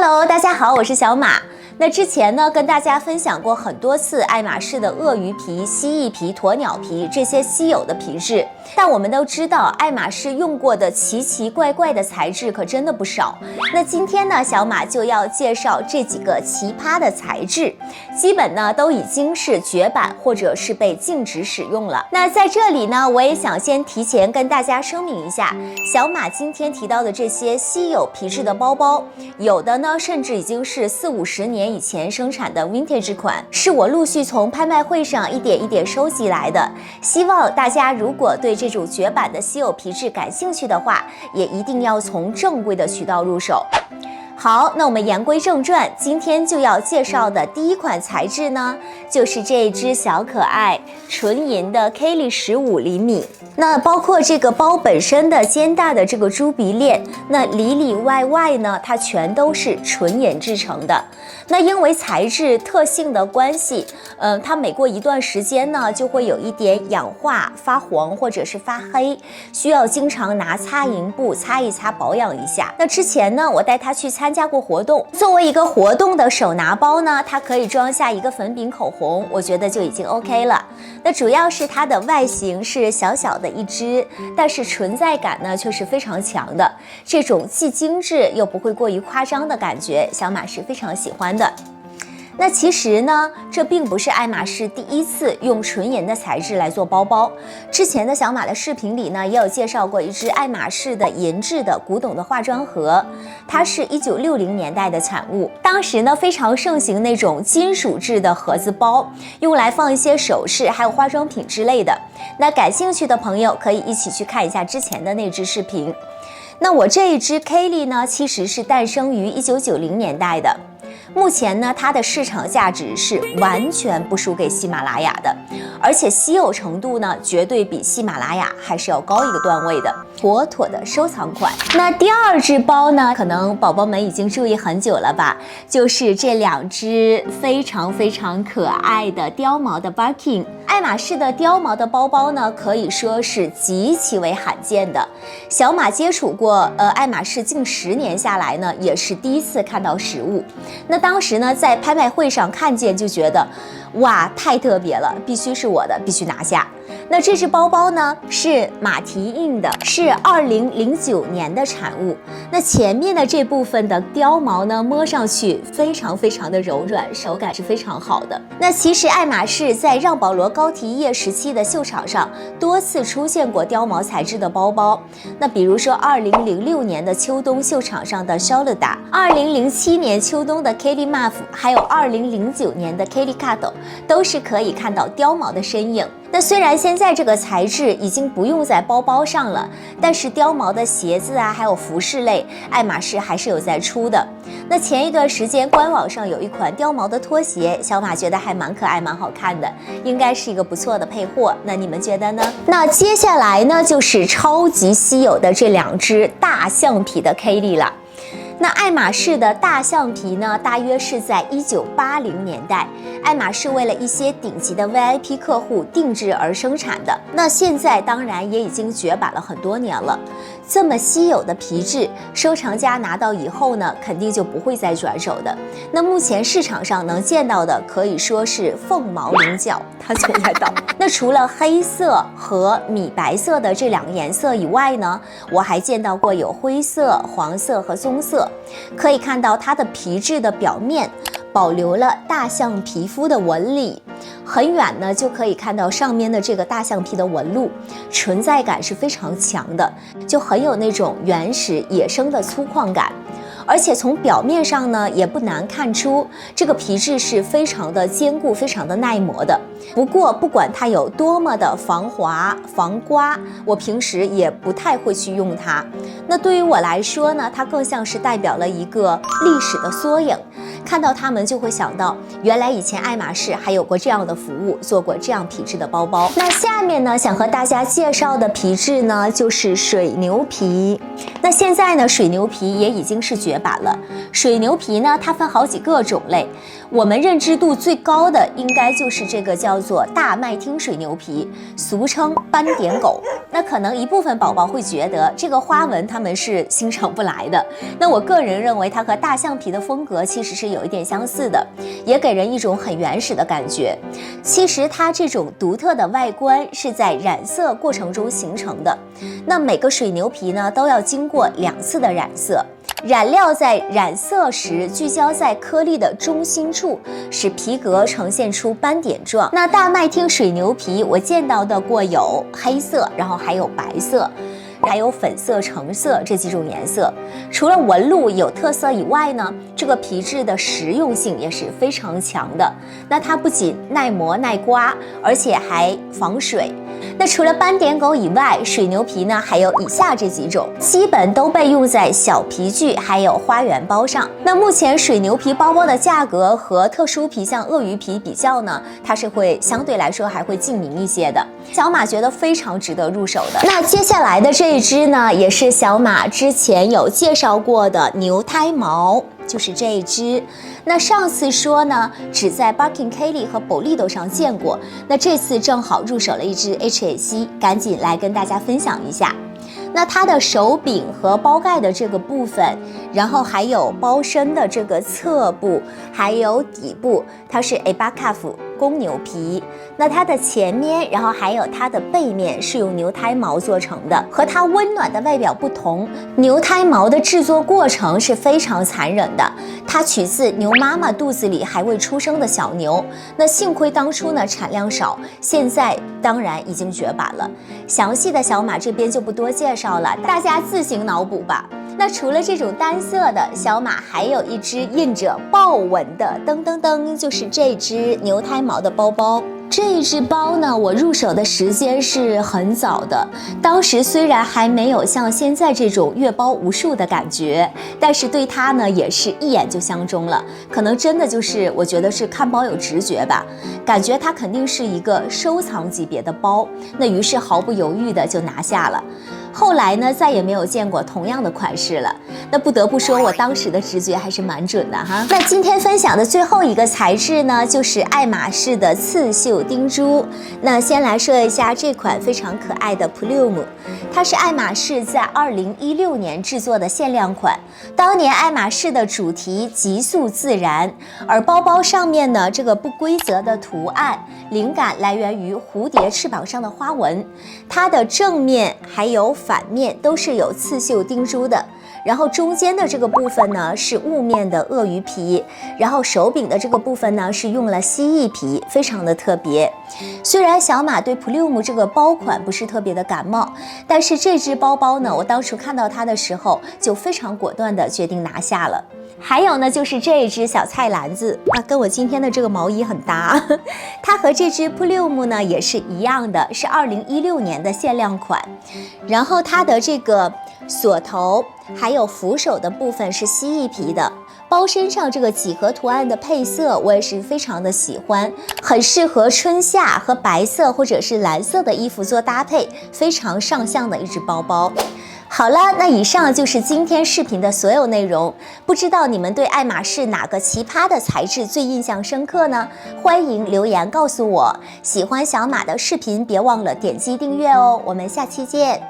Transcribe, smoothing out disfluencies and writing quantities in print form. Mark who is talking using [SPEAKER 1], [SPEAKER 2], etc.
[SPEAKER 1] Hello， 大家好，我是小马。那之前呢，跟大家分享过很多次爱马仕的鳄鱼皮、蜥蜴皮、鸵鸟皮这些稀有的皮质，但我们都知道，爱马仕用过的奇奇怪怪的材质可真的不少。那今天呢，小马就要介绍这几个奇葩的材质，基本呢都已经是绝版或者是被禁止使用了。那在这里呢，我也想先提前跟大家声明一下，小马今天提到的这些稀有皮质的包包，有的呢甚至已经是40-50年以前生产的 vintage 款，是我陆续从拍卖会上一点一点收集来的。希望大家如果对这种绝版的稀有皮质感兴趣的话，也一定要从正规的渠道入手。好，那我们言归正传，今天就要介绍的第一款材质呢，就是这一只小可爱纯银的 Kelly 15厘米。那包括这个包本身的肩带的这个猪鼻链，那里里外外呢，它全都是纯银制成的。那因为材质特性的关系，它每过一段时间呢，就会有一点氧化、发黄或者是发黑，需要经常拿擦银布擦一擦，保养一下。那之前呢，我带它去参加过活动，作为一个活动的手拿包呢，它可以装下一个粉饼口红，我觉得就已经 OK 了。那主要是它的外形是小小的一只，但是存在感呢却是非常强的，这种既精致又不会过于夸张的感觉，小马是非常喜欢的。那其实呢，这并不是爱马仕第一次用纯银的材质来做包包。之前的小马的视频里呢，也有介绍过一只爱马仕的银质的古董的化妆盒，它是1960年代的产物。当时呢，非常盛行那种金属制的盒子包，用来放一些首饰还有化妆品之类的。那感兴趣的朋友可以一起去看一下之前的那支视频。那我这一支 Kelly 呢，其实是诞生于1990年代的。目前呢，它的市场价值是完全不输给喜马拉雅的，而且稀有程度呢，绝对比喜马拉雅还是要高一个段位的，妥妥的收藏款。那第二只包呢，可能宝宝们已经注意很久了吧，就是这两只非常非常可爱的貂毛的 Birkin。爱马仕的貂毛的包包呢，可以说是极其为罕见的。小马接触过爱马仕近10年下来呢，也是第一次看到实物。那当时呢，在拍卖会上看见就觉得，哇，太特别了，必须是我的，必须拿下。那这只包包呢，是马蹄印的，是2009年的产物。那前面的这部分的貂毛呢，摸上去非常非常的柔软，手感是非常好的。那其实爱马仕在让保罗高缇耶时期的秀场上多次出现过貂毛材质的包包。那比如说2006年的秋冬秀场上的 Sholada，2007年秋冬的 Kelly Muff， 还有2009年的 Kelly Cado， 都是可以看到貂毛的身影。那虽然现在这个材质已经不用在包包上了，但是貂毛的鞋子啊，还有服饰类，爱马仕还是有在出的。那前一段时间官网上有一款貂毛的拖鞋，小马觉得还蛮可爱蛮好看的，应该是一个不错的配货，那你们觉得呢？那接下来呢，就是超级稀有的这两只大象皮的 Kelly 了。那爱马仕的大象皮呢，大约是在1980年代，爱马仕为了一些顶级的 VIP 客户定制而生产的。那现在当然也已经绝版了很多年了。这么稀有的皮质，收藏家拿到以后呢，肯定就不会再转手的。那目前市场上能见到的，可以说是凤毛麟角，它从来到。那除了黑色和米白色的这两个颜色以外呢，我还见到过有灰色、黄色和棕色。可以看到它的皮质的表面保留了大象皮肤的纹理，很远呢就可以看到上面的这个大象皮的纹路，存在感是非常强的，就很有那种原始野生的粗犷感。而且从表面上呢，也不难看出这个皮质是非常的坚固、非常的耐磨的。不过，不管它有多么的防滑、防刮，我平时也不太会去用它。那对于我来说呢，它更像是代表了一个历史的缩影。看到它们就会想到，原来以前爱马仕还有过这样的服务，做过这样皮质的包包。那下面呢，想和大家介绍的皮质呢，就是水牛皮。那现在呢，水牛皮也已经是绝版了。水牛皮呢，它分好几个种类，我们认知度最高的应该就是这个叫做大麦町水牛皮，俗称斑点狗。那可能一部分宝宝会觉得这个花纹他们是欣赏不来的，那我个人认为它和大象皮的风格其实是有一点相似的，也给人一种很原始的感觉。其实它这种独特的外观是在染色过程中形成的。那每个水牛皮呢都要经过2次的染色，染料在染色时聚焦在颗粒的中心处，使皮革呈现出斑点状。那大麦町水牛皮我见到的过有黑色，然后还有白色，还有粉色、橙色这几种颜色。除了纹路有特色以外呢，这个皮质的实用性也是非常强的。那它不仅耐磨耐刮，而且还防水。那除了斑点狗以外，水牛皮呢还有以下这几种，基本都被用在小皮具还有花园包上。那目前水牛皮包包的价格和特殊皮像鳄鱼皮比较呢，它是会相对来说还会近邻一些的。小马觉得非常值得入手的。那接下来的这一只呢，也是小马之前有介绍过的牛胎毛，就是这一只。那上次说呢，只在 Birkin Kelly 和 Bolito 上见过，那这次正好入手了一只 HAC， 赶紧来跟大家分享一下。那它的手柄和包盖的这个部分，然后还有包身的这个侧部，还有底部，它是 Abacaf 公牛皮。那它的前面，然后还有它的背面是用牛胎毛做成的。和它温暖的外表不同，牛胎毛的制作过程是非常残忍的。它取自牛妈妈肚子里还未出生的小牛。那幸亏当初呢产量少，现在当然已经绝版了。详细的小马这边就不多介绍了，大家自行脑补吧。那除了这种单色的，小马还有一只印着豹纹的，噔噔噔，就是这只牛胎毛的包包。这一只包呢，我入手的时间是很早的，当时虽然还没有像现在这种阅包无数的感觉，但是对它呢也是一眼就相中了。可能真的就是我觉得是看包有直觉吧，感觉它肯定是一个收藏级别的包，那于是毫不犹豫的就拿下了。后来呢，再也没有见过同样的款式了。那不得不说，我当时的直觉还是蛮准的哈。那今天分享的最后一个材质呢，就是爱马仕的刺绣钉珠。那先来说一下这款非常可爱的 Plume， 它是爱马仕在2016年制作的限量款。当年爱马仕的主题极速自然，而包包上面呢这个不规则的图案，灵感来源于蝴蝶翅膀上的花纹。它的正面还有反面都是有刺绣钉珠的，然后中间的这个部分呢是雾面的鳄鱼皮，然后手柄的这个部分呢是用了蜥蜴皮，非常的特别。虽然小马对 Plume 这个包款不是特别的感冒，但是这只包包呢，我当初看到它的时候就非常果断的决定拿下了。还有呢，就是这一只小菜篮子啊，跟我今天的这个毛衣很搭。它和这只 Plume 呢也是一样的，是2016年的限量款。然后它的这个锁头还有扶手的部分是蜥蜴皮的。包身上这个几何图案的配色我也是非常的喜欢，很适合春夏和白色或者是蓝色的衣服做搭配，非常上相的一只包包。好了，那以上就是今天视频的所有内容。不知道你们对爱马仕哪个奇葩的材质最印象深刻呢？欢迎留言告诉我。喜欢小马的视频别忘了点击订阅哦，我们下期见。